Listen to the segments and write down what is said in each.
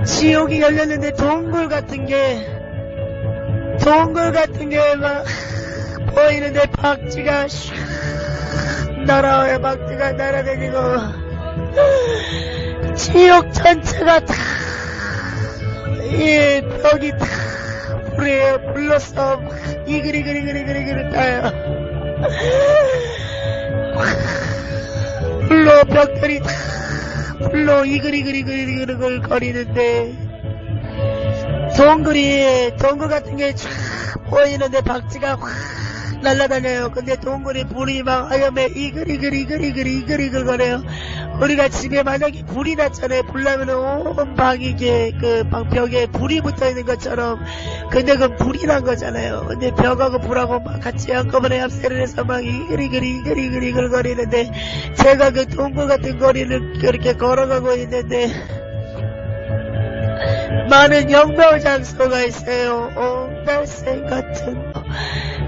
지옥이 열렸는데 동굴 같은 게 막 보이는데 박쥐가 슉 날아와요. 박쥐가 날아다니고 지옥 전체가 다 이 벽이 다 불러서 이글이글 따요. 불로 벽들이 다 불로 이글이글 거리는데 동굴 같은 게 쫙 보이는데 박쥐가 확 날아다녀요. 근데 동굴이 불이 막 하염에 이글이글 거려요. 우리가 집에 만약에 불이 났잖아요. 불 나면은 온 방이 그 벽에 불이 붙어 있는 것처럼. 근데 그건 불이 난 거잖아요. 근데 벽하고 불하고 막 같이 한꺼번에 합세를 해서 막 이글이글 거리는데 제가 그 동굴 같은 거리를 그렇게 걸어가고 있는데 많은 영묘 장소가 있어요. 옹달샘 같은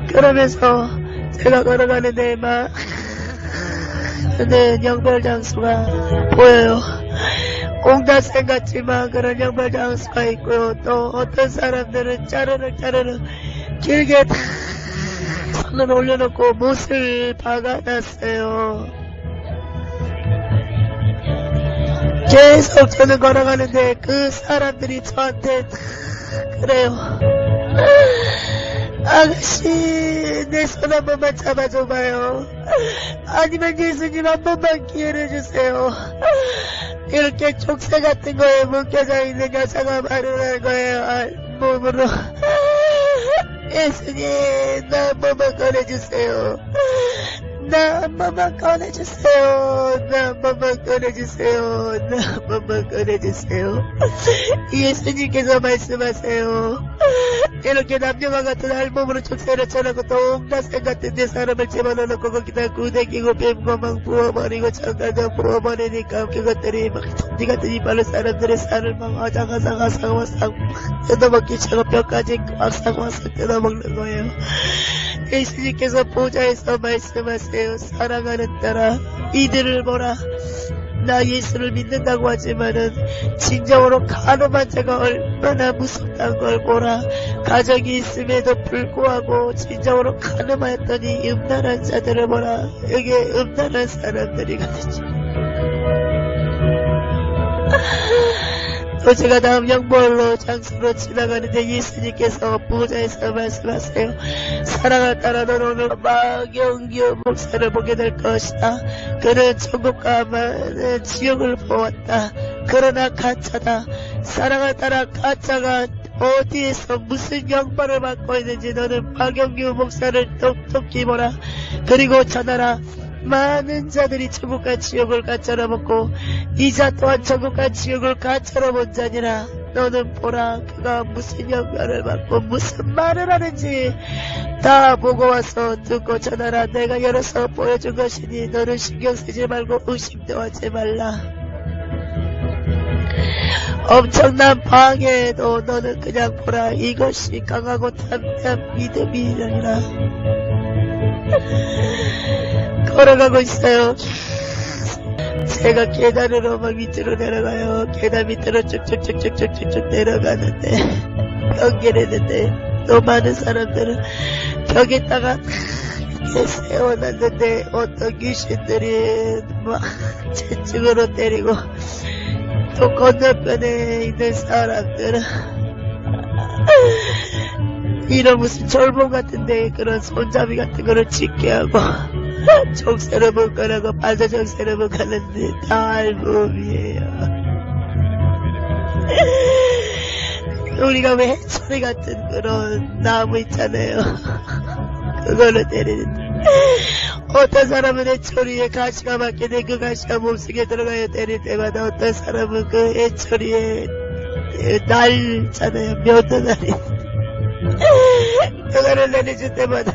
그러면서 제가 걸어가는데 막 근데 영별 장소가 보여요. 옹달샘 같지만 그런 영별 장소가 있고요. 또 어떤 사람들은 짜르륵 길게 다 손을 올려놓고 못을 박아놨어요. 계속 저는 걸어가는데 그 사람들이 저한테 다 그래요. 아가씨 내 손 한 번만 잡아줘봐요. 아니면 예수님 한 번만 기회를 주세요. 이렇게 족쇄 같은 거에 묶여져 있는 여자가 말을 할 거예요. 몸으로. 예수님 나 한 번만 꺼내주세요. 나 한 번만 꺼내주세요. 예수님께서 말씀하세요. 이렇게 남녀와 같은 할몸으로 족쇄를 쳐놓고 또 옹달샘 같은 데 사람을 집어넣어놓고 거기다 구데기고 뱀거막 부어버리고 장가가 부어버리니까 그것들이 막 천지 같은 이빨로 사람들의 살을 막 와삭 뜯어먹기처럼 뼈까지 와삭 뜯어먹는 거예요. 예수님께서 보좌에서 말씀하세요. 사랑하는 딸아 이들을 보라. 나 예수를 믿는다고 하지만은 진정으로 가늠한 자가 얼마나 무섭다는 걸 보라. 가정이 있음에도 불구하고 진정으로 가늠하였더니 음란한 자들을 보라. 여기에 음란한 사람들이 가득히. 또 제가 다음 영벌로 장소로 지나가는데 예수님께서 보좌에서 말씀하세요. 사랑을 따라 너는 오늘 마경규 목사를 보게 될 것이다. 그는 천국과 많은 지옥을 보았다. 그러나 가짜다. 사랑을 따라 가짜가 어디에서 무슨 영광을 받고 있는지 너는 마경규 목사를 똑똑히 보라. 그리고 전하라. 많은 자들이 천국과 지옥을 가짜로 먹고 이자 또한 천국과 지옥을 가짜로 본 자니라. 너는 보라. 그가 무슨 영광을 받고 무슨 말을 하는지 다 보고 와서 듣고 전하라. 내가 열어서 보여준 것이니 너는 신경 쓰지 말고 의심도 하지 말라. 엄청난 방해에도 너는 그냥 보라. 이것이 강하고 담대한 믿음이니라. 걸어가고 있어요. 제가 계단으로 막 밑으로 내려가요. 계단 밑으로 쭉쭉쭉쭉쭉쭉 내려가는데 연결했는데 또 많은 사람들은 벽에다가 이렇게 세워놨는데 어떤 귀신들이 막 채찍으로 때리고 또 건너편에 있는 사람들은 이런 무슨 절봉 같은데 그런 손잡이 같은 거를 짚게 하고 족쇄로 묶어라고 발도 족쇄로 묶었는데 다 알몸이에요. 우리가 왜 해초리 같은 그런 나무 있잖아요. 그걸로 때리는데 어떤 사람은 해초리에 가시가 막히는데 그 가시가 몸속에 들어가요. 때릴 때마다 어떤 사람은 그 해초리에 날 있잖아요. 면도날이 그거를 내려줄 때마다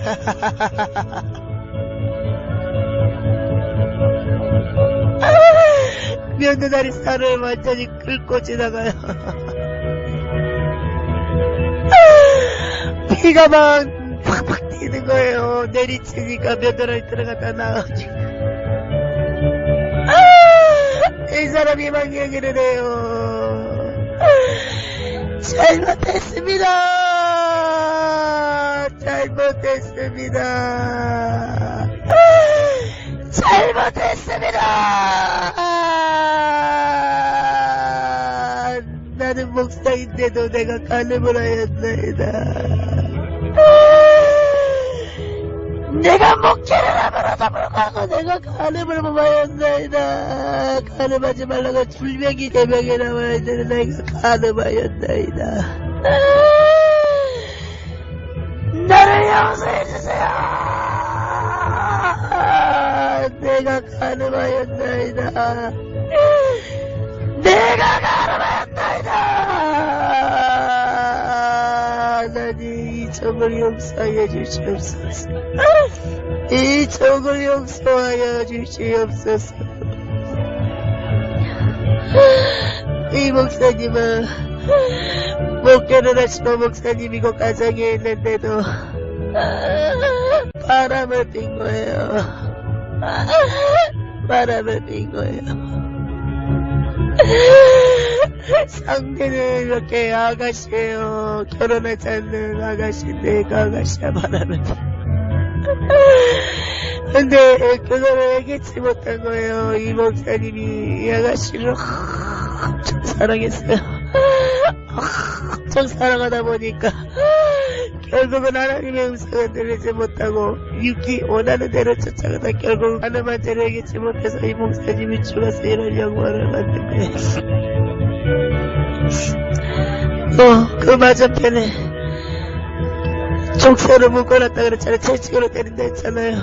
면도날이 살을 완전히 긁고 지나가요. 피가 막 팍팍 튀는 거예요. 내리치니까 면도날이 들어갔다 나오지. 이 사람이 막 얘기를 해요. 잘못했습니다. 잘못했습니다. 잘못했습니다. 나는 목사인데도 내가 간음을 하였나이다. 내가 목회를 함으로도 불구하고 내가 간음을 하였나이다. 간음하지 말라고 불명이 계명에 나와야 되는 내가 간음하였나이다. 나를 용서해주세요. 내가 간음하였나이다. 내가 간음하였나이다. 하나님 이 정을 용서하여 주시옵소서. 이 정을 용서하여 주시옵소서. 이 목사님은 목회를 하시고 목사님이고 가정에 있는데도 바람을 핀 거예요. 바람을 핀 거예요. 상대는 이렇게 아가씨예요. 결혼하지 않는 아가씨인데 그 아가씨가 바람을 핀. 근데 그거를 얘기치 못한 거예요. 이 목사님이 이 아가씨를 엄청 사랑했어요. 엄청 사랑하다 보니까 결국은 하나님의 음성을 들리지 못하고 육이 원하는 대로 쫓아가다 결국 하나만 대로 얘기치 못해서 이 목사님이 죽어서 이런 영광을 받는 거예요. 그 맞은편에 족쇄로 묶어놨다 그랬잖아요. 채찍으로 때린다 했잖아요.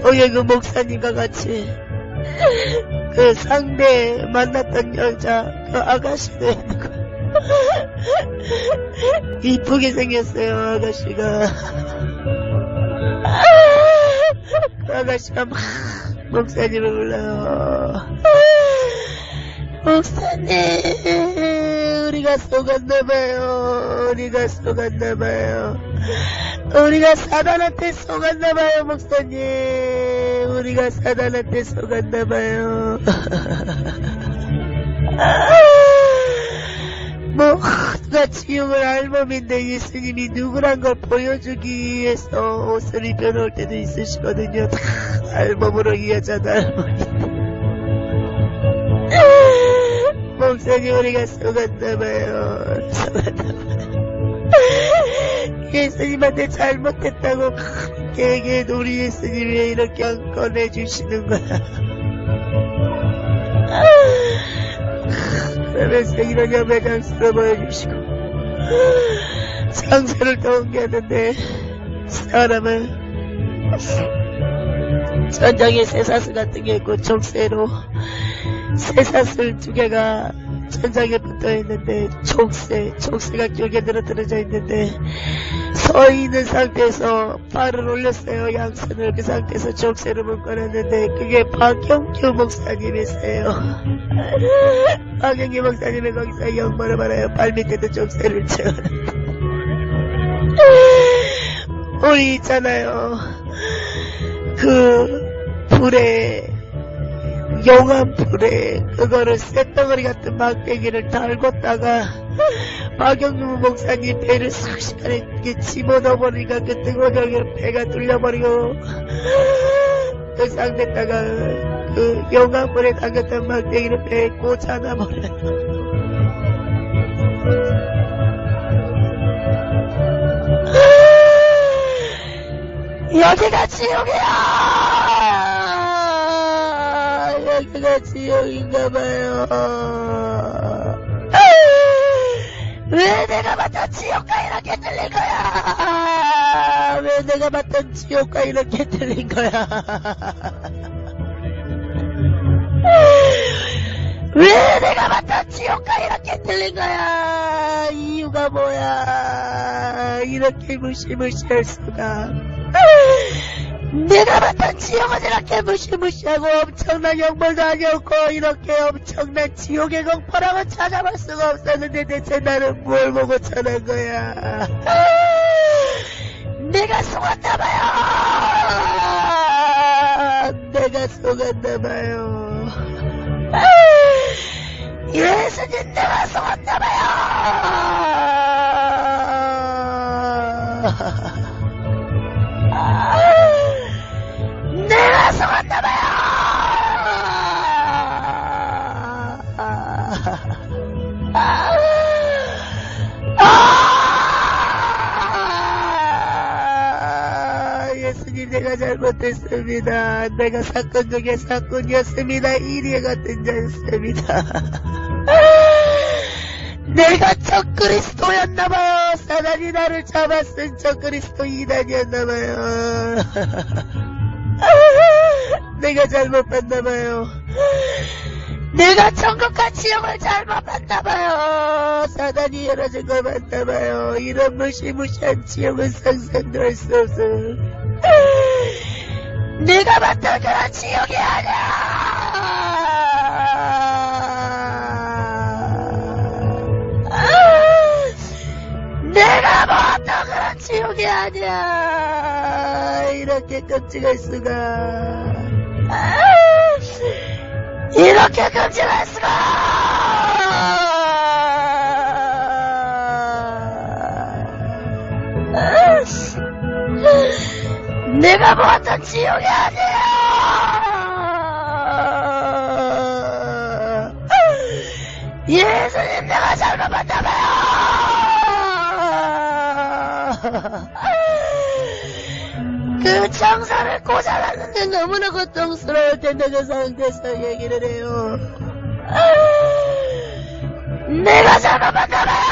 거기에 그 목사님과 같이 그 상대 만났던 여자 그 아가씨도 있는 거예요. 이쁘게 생겼어요. 아가씨가. 그 아가씨가 막 목사님을 불러요. 목사님 우리가 속았나봐요. 우리가 속았나봐요. 우리가 사단한테 속았나봐요. 목사님 우리가 사단한테 속았나봐요. 모두가 지옥을 알몸인데 예수님이 누구란 걸 보여주기 위해서 옷을 입혀놓을 때도 있으시거든요. 다 알몸으로 이 여자도 알몸인데 목사님 우리가 속았나봐요. 속았나봐요. 예수님한테 잘못했다고 그렇게 얘기해도 우리 예수님이 왜 이렇게 안 꺼내주시는 거야. 그러면서 이런 여배장수로 보여주시고 장소를 더 옮겼는데 사람은 천장에 쇠사슬 같은 게 있고 족쇄로 쇠사슬 2개가 천장에 붙어 있는데 족쇄가 길게 늘어뜨려져 있는데 서 있는 상태에서 발을 올렸어요. 양손을. 그 상태에서 족쇄를 묶어놨는데 그게 박영규 목사님이세요. 박영규 목사님이 거기서 영번을 받아요. 발밑에도 족쇄를 채워놨는데 우리 있잖아요. 그 불에 용암 불에 그거를 쇳덩어리 같은 막대기를 달궜다가 박영규 목사님 배를 싹시간에 이렇게 집어넣어버리니까 그 뜨거운 배가 뚫려버리고 그 상태다가 그 용암 불에 담겼던 막대기를 배에 꽂아놔버려요. 여기가 지옥이야! 여기가 지옥인가봐요. 왜 내가 봤던 지옥과 이렇게 들린 거야? 왜 내가 봤던 지옥과 이렇게 들린 거야? 왜 내가 봤던 지옥과 이렇게 들린 거야? 이유가 뭐야? 이렇게 무시무시할 수가. 내가 봤던 지옥은 이렇게 무시무시하고 엄청난 영벌도 아니었고 이렇게 엄청난 지옥의 공포라고 찾아볼 수가 없었는데 대체 나는 뭘 보고 찾은 거야? 내가 속았나봐요. 내가 속았나봐요. 예수 예수님 내가 속았나봐요. 내가 속았나봐요. 예수님 내가 잘못했습니다. 내가 사건 중에 사건이었습니다. 일이 같은 자였습니다. 내가 적그리스도였나봐요. 사단이 나를 잡았은 적그리스도 이단이었나봐요. 내가 잘못 봤나봐요. 내가 천국과 지옥을 잘못 봤나봐요. 사단이 열어준 걸 봤나봐요. 이런 무시무시한 지옥은 상상도 할 수 없어. 내가 봤던 그런 지옥이 아니야. 내가 봤던 그런 지옥이 아니야. 이렇게 끔찍할 수가. 이렇게 끔찍할 수가. 내가 보았던 지옥이 아니야. 예수님 내가 잘못 봤나봐요. 그 장사를 고잘랐는데 너무나 고통스러울 텐데 그 상태에서 얘기를 해요. 내가 잘못 봤나봐요.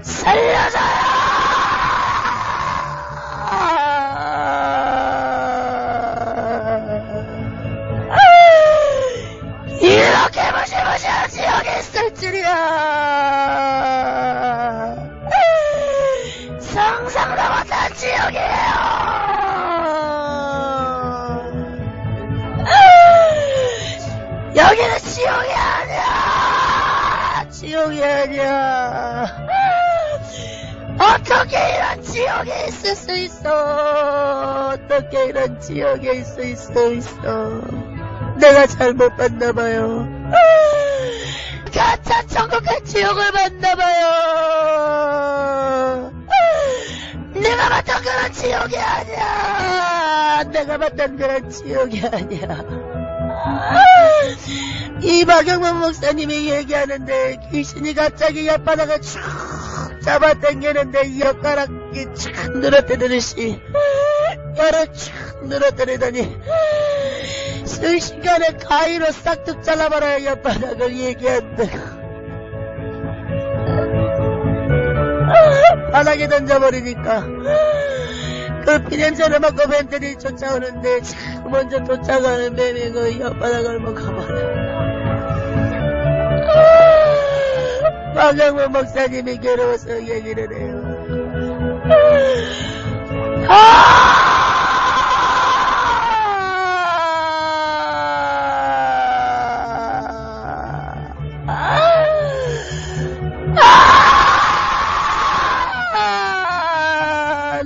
살려줘요. 이렇게 무시무시한 지옥에 있을 줄이야. 상상도 못한 지옥이에요. 여기는 지옥이 아니야. 지옥이 아니야. 어떻게 이런 지옥에 있을 수 있어? 어떻게 이런 지옥에 있을 수 있어? 내가 잘못 봤나봐요. 가짜 천국과 지옥을 봤나봐요. 내가 봤던 그런 지옥이 아니야. 내가 봤던 그런 지옥이 아니야. 이 박영만 목사님이 얘기하는데 귀신이 갑자기 옆바닥을 쭉 잡아당기는데 엿가락이 쫙 늘어뜨리듯이 혀를 쭉 늘어뜨리더니 순식간에 가위로 싹둑 잘라버려야 옆바닥을 얘기한다. 바닥에 던져버리니까 그 피냄새를 맡고 뱀들이 쫓아오는데 먼저 쫓아가는 뱀이 그 옆바닥을 먹어버려. 박영문 목사님이 괴로워서 얘기를 해요.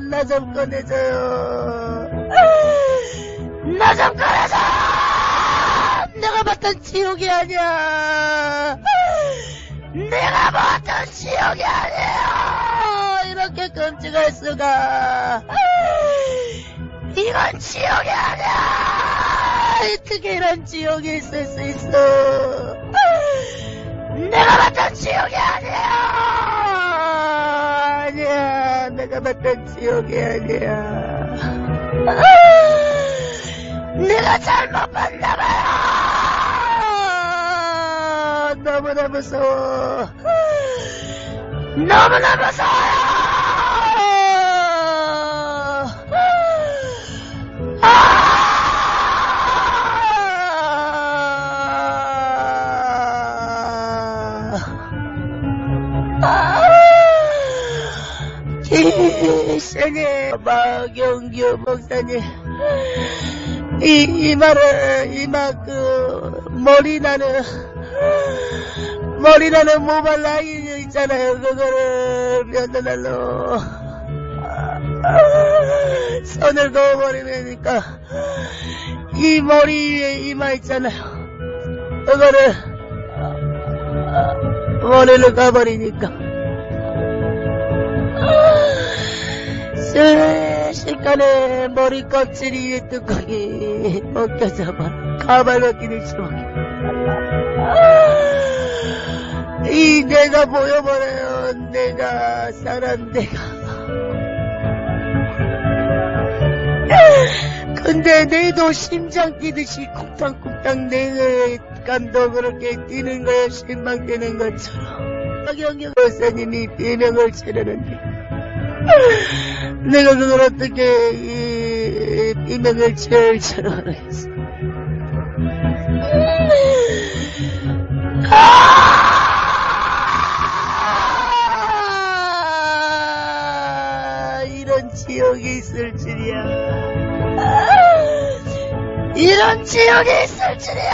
나 좀 꺼내줘요. 나 좀 꺼내줘. 내가 봤던 지옥이 아니야. 내가 봤던 지옥이 아니에요. 이렇게 끔찍할 수가. 이건 지옥이 아니야. 어떻게 이런 지옥이 있을 수 있어. 내가 봤던 지옥이 아니야. 아니야. 내가 봤던 지옥이 아니야. 내가 잘못 봤나봐요. 너무나 무서워. 너무나 무서워요. 귀신이 박영규 목사님 이 말을 머리 나는 모발 라인 있잖아요. 그거를 면도날로 손을 그어버리니까 이 머리 위에 이마 있잖아요. 그거를 머리를 가버리니까 순식간에 머리 껍질 위에 뚜껑이 벗겨져 버려. 가발 벗기는 주먹이. 이 내가 보여버려요. 내가 사람 내가. 근데 내도 심장 뛰듯이 쿵탕쿵탕 내 감도 그렇게 뛰는 거야. 심장 뛰는 것처럼. 박영경 목사님이 비명을 지르는데 내가 그걸 어떻게 비명을 칠 줄 알았어. 이런 지옥이 있을 줄이야. 이런 지옥이 있을 줄이야.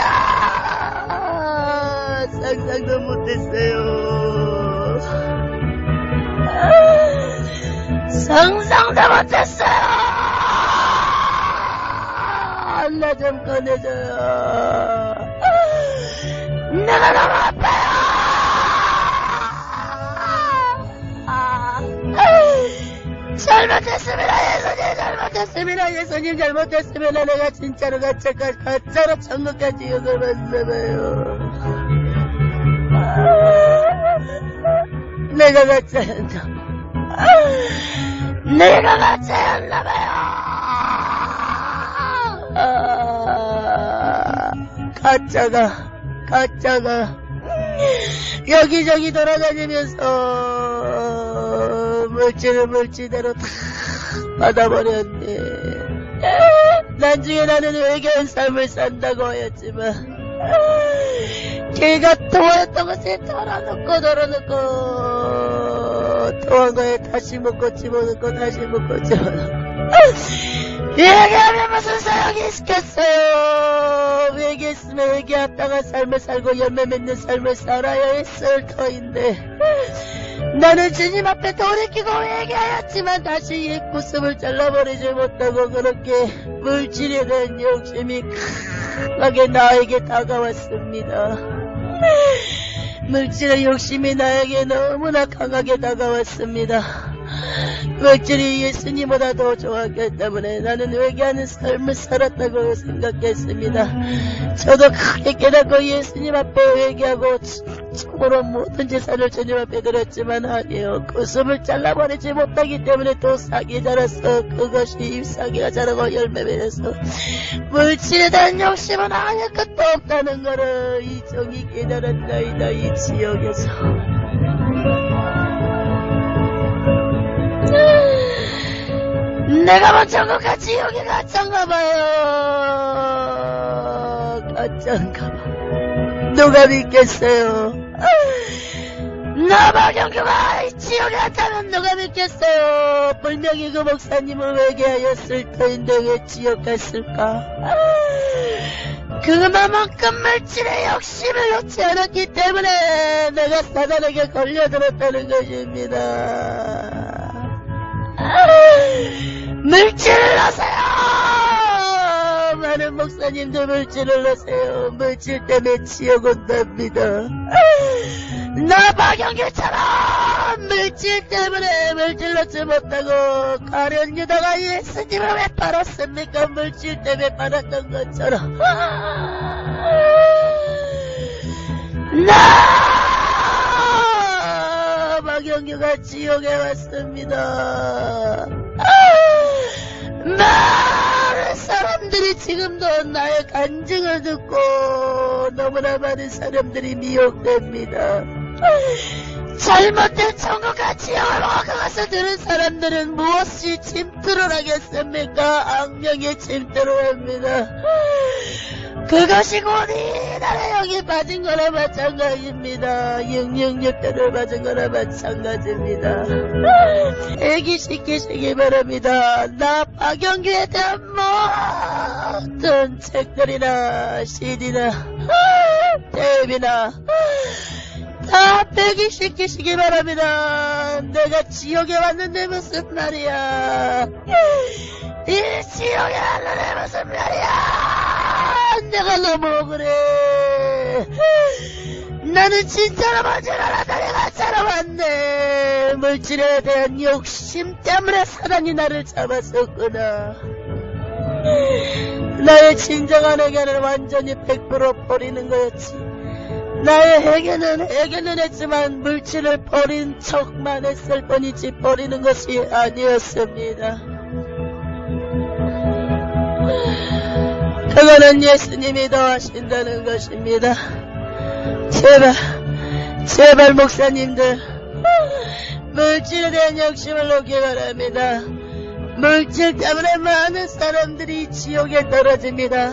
상상도 못했어요. 상상도 못했어요. 나 좀 꺼내줘요. 내가 너무 아파요. 잘못했습니다. 예수님 잘못했습니다. 예수님 잘못했습니다. 내가 진짜로 가짜로 천국까지 욕을 봤나봐요. 내가 가짜였나. 내가 가짜였나봐요. 가짜가 여기저기 돌아다니면서 물질대로 다 받아버렸네. 나중에 나는 외계인 삶을 산다고 하였지만 걔가 토했던 것에 털어놓고 토한 거에 다시 먹고 집어넣고 다시 먹고 집어넣고 얘기하면 무슨 소용이 있겠어요. 얘기했으면 얘기했다가 삶을 살고 열매 맺는 삶을 살아야 했을 터인데 나는 주님 앞에 돌이키고 얘기하였지만 다시 옛 모습을 잘라버리지 못하고 그렇게 물질에 대한 욕심이 강하게 나에게 다가왔습니다. 물질의 욕심이 나에게 너무나 강하게 다가왔습니다. 물질이 예수님보다 더 좋았기 때문에 나는 회개하는 삶을 살았다고 생각했습니다. 저도 크게 깨닫고 예수님 앞에 회개하고 참으로 모든 재산을 주님 앞에 드렸지만 아니요. 그 숲을 잘라버리지 못하기 때문에 또 싹이 자라서 그것이 싹이가 자라고 열매 맺어서 물질에 대한 욕심은 아예 끝도 없다는 거를 이종이 깨달았나이다. 이 지역에서 내가 본 천국과 지옥이 가짜인가봐요. 가짜인가봐. 누가 믿겠어요? 나 박영규가 지옥에 갔다면 누가 믿겠어요? 분명히 그 목사님을 회개하였을 터인데 왜 지옥 갔을까? 그만큼 물질의 욕심을 놓지 않았기 때문에 내가 사단에게 걸려들었다는 것입니다. 물질을 넣으세요. 많은 목사님도 물질을 넣으세요. 물질 때문에 지옥 온답니다. 나 박영규처럼 물질 때문에 물질 넣지 못하고 가련 유다가 예수님을 왜 팔았습니까? 물질 때문에 팔았던 것처럼 나 박영규가 지옥에 왔습니다. 많은 사람들이 지금도 나의 간증을 듣고 너무나 많은 사람들이 미혹됩니다. 잘못된 천국과 지옥을 보고 그것을 들은 사람들은 무엇이 침투를 하겠습니까? 악령의 침투를 합니다. 그것이 곧 이날의 영이 빠진 거나 마찬가지입니다. 666대를 맞은 거나 마찬가지입니다. 애기시키시기 바랍니다. 나 박영규에 대한 모든 책들이나 CD나 탭이나 다 배기시키시기 바랍니다. 내가 지옥에 왔는데 무슨 말이야. 이 지옥에 왔는데 무슨 말이야. 내가 너무 억울해. 나는 진짜로 뭔줄 알았다. 내가 살아왔네. 물질에 대한 욕심 때문에 사단이 나를 잡았었구나. 나의 진정한 해결은 완전히 100% 버리는 거였지. 나의 해결은 했지만 물질을 버린 척만 했을 뿐이지 버리는 것이 아니었습니다. 그거는 예수님이 더 하신다는 것입니다. 제발 목사님들 물질에 대한 욕심을 놓기 바랍니다. 물질 때문에 많은 사람들이 지옥에 떨어집니다.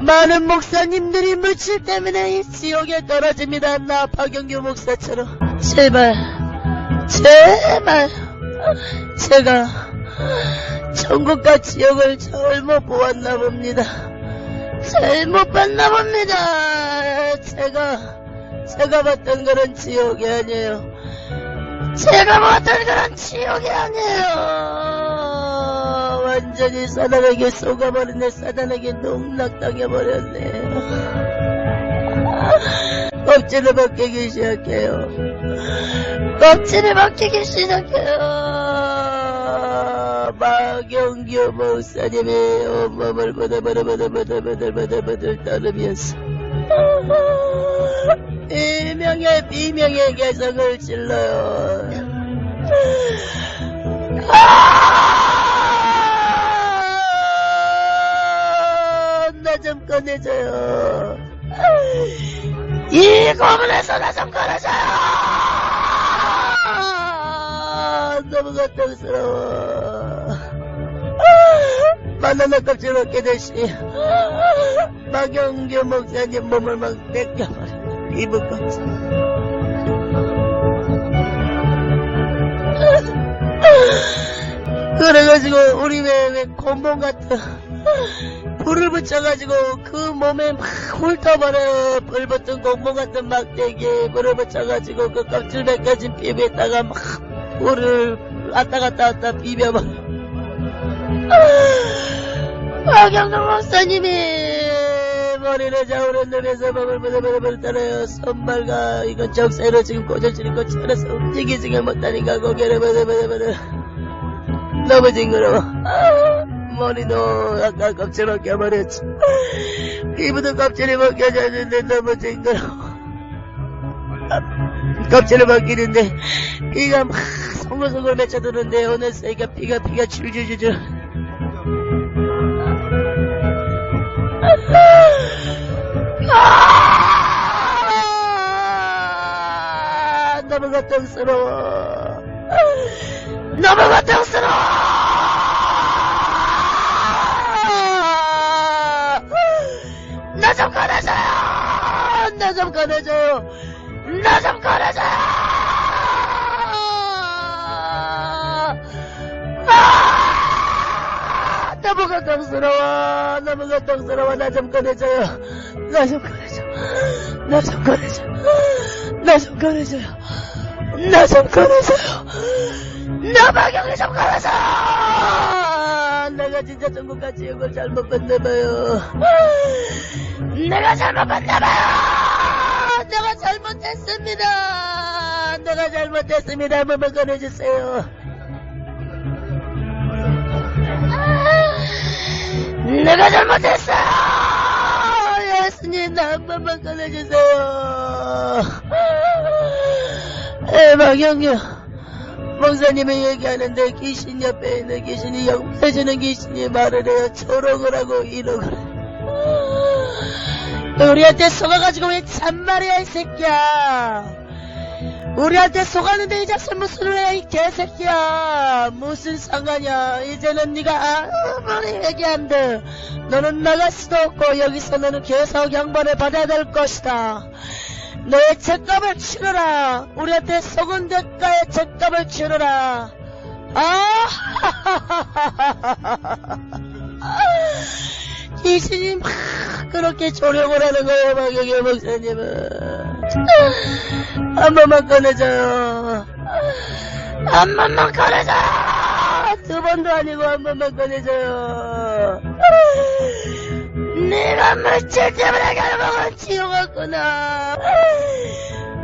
많은 목사님들이 물질 때문에 이 지옥에 떨어집니다. 나 박영규 목사처럼. 제발 제가 천국과 지옥을 잘못 보았나 봅니다. 잘못 봤나 봅니다. 제가 봤던 그런 지옥이 아니에요. 제가 봤던 그런 지옥이 아니에요. 완전히 사단에게 속아버렸네. 사단에게 농락당해버렸네. 껍질을 벗기기 시작해요. 껍질을 벗기기 시작해요. 박영규 목사님이 온몸을 버들버들 따르면서 일명의 비명의 개성을 질러요. 나 좀 꺼내줘요. 이 고문에서 나 좀 꺼내줘요. 너무 고통스러워. 바나나 껍질 먹게 되시 박영규 목사님 몸을 막 뺏겨버려. 이불 껍질. 그래가지고 우리 왜 곤봉 같은 불을 붙여가지고 그 몸에 막 훑어버려요. 불 붙은 곤봉 같은 막대기에 불을 붙여가지고 그 껍질 벗겨진 피부에다가 막 불을 왔다 갔다 비벼버려. 박영규 목사님이 머리를 좌우로 누면서 몸을 부들부들 떨어요. 손발과 이건 적세로 지금 꼬질지는 것 차려서 움직이지가 못하니까 고개를 부들부들 너무 징그러워. 머리도 아까 껍질 벗겨버렸지. 피부도 껍질이 벗겨졌는데 너무 징그러워. 껍질을 벗기는데 피가 막 송글송글 맺혀드는데 어느새 피가 줄줄줄줄. 너무 고통스러워. 너무 고통스러워. 나 좀 꺼내줘요. 나 좀 꺼내줘요. 나 좀 꺼내줘요. 너무 고통스러워. 너무 고통스러워. 나 좀 꺼내줘요. 나 좀 꺼내줘. 나 좀 꺼내줘. 나 좀 꺼내줘요. 나 좀 꺼내줘요. 나 박영규 좀 꺼내줘요. 내가 진짜 전국과 지옥을 잘못 봤나봐요. 내가 잘못 봤나봐요. 내가 잘못했습니다. 내가 잘못했습니다. 한 번만 꺼내주세요. 내가 잘못했어요. 예수님 나 한 번만 꺼내주세요. 박영규 목사님이 얘기하는데 귀신 옆에 있는 귀신이 영해주는 귀신이 말을 해요. 초록을 하고 이러고 우리한테 속아가지고 왜 잔말이야 이 새끼야. 우리한테 속았는데 이 자식 무슨 소리야 이 개새끼야. 무슨 상관이야. 이제는 네가 아무리 얘기한들 너는 나갈 수도 없고 여기서 너는 계속 양반을 받아야 될 것이다. 너의 책값을 치르라. 우리한테 속은 대가의 책값을 치르라. 귀신이 막 그렇게 조력을 하는 거예요. 박영규 목사님은 한 번만 꺼내줘요. 한 번만 꺼내줘요. 두 번도 아니고 한 번만 꺼내줘요. 내가 물질 때문에 결국은 지옥 왔구나.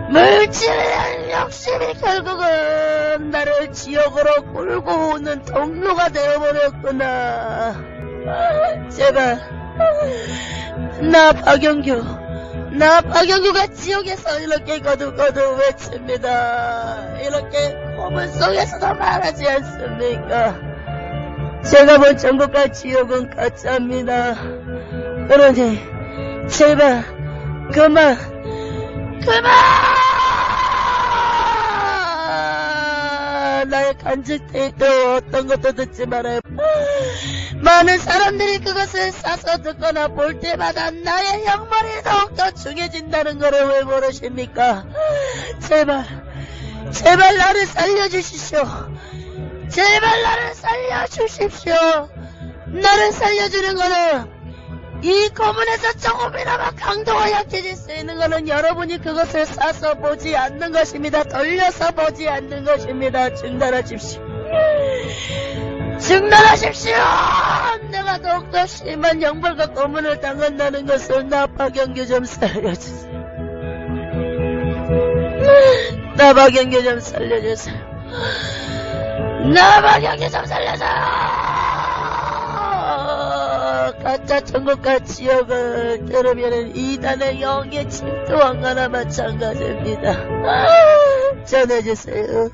물질에 대한 욕심이 결국은 나를 지옥으로 끌고 오는 통로가 되어버렸구나. 제발 나 박영규가 지옥에서 이렇게 거듭거듭 외칩니다. 이렇게 고문 속에서도 말하지 않습니까? 제가 본 전국과 지옥은 가짜입니다. 그러니 제발 그만 나의 간질 테이프 어떤 것도 듣지 말아요. 많은 사람들이 그것을 싸서 듣거나 볼 때마다 나의 형벌이 더욱더 중해진다는 것을 왜 모르십니까? 제발 나를 살려주십시오. 제발 나를 살려주십시오. 나를 살려주는 거는 이 고문에서 조금이나마 강도가 약해질 수 있는 것은 여러분이 그것을 싸서 보지 않는 것입니다. 돌려서 보지 않는 것입니다. 중단하십시오. 내가 더욱더 심한 형벌과 고문을 당한다는 것을 나 박영규 좀 살려주세요. 나 박영규 좀 살려주세요. 가짜 천국과 지옥을 들으면은 이단의 영의 침투왕과나 마찬가지입니다. 전해주세요.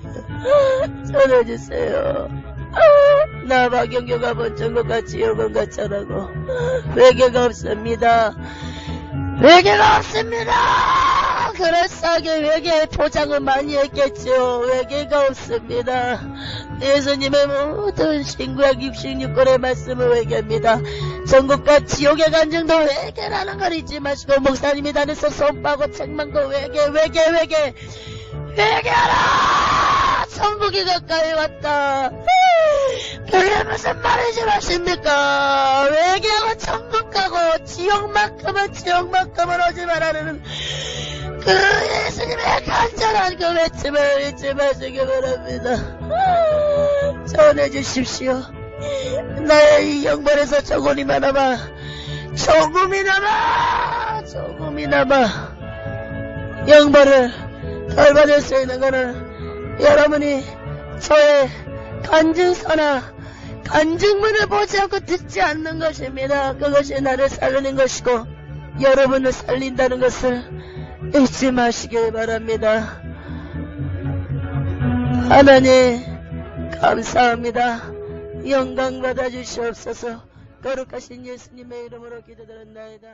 나 박영규가 본 천국과 지옥은 가짜라고. 외계가 없습니다. 그럴싸하게 외계의 포장은 많이 했겠죠. 외계가 없습니다. 예수님의 모든 신구약 66권의 말씀은 외계입니다. 전국과 지옥의 간증도 외계라는 걸 잊지 마시고, 목사님이 다녀서 손 빠고 책만 고 외계하라! 천국이 가까이 왔다. 그게 무슨 말이지 마십니까? 외계하고 천국 가고 지옥만큼은 오지 말라는 그 예수님의 간절한 그 외침을 잊지 마시기 바랍니다. 전해주십시오. 나의 이 형벌에서 조금이나마 형벌을 덜 받을 수 있는 거는 여러분이 저의 간증서나 간증문을 보지 않고 듣지 않는 것입니다. 그것이 나를 살리는 것이고 여러분을 살린다는 것을 잊지 마시길 바랍니다. 하나님 감사합니다. 영광 받아주시옵소서. 거룩하신 예수님의 이름으로 기도드렸나이다.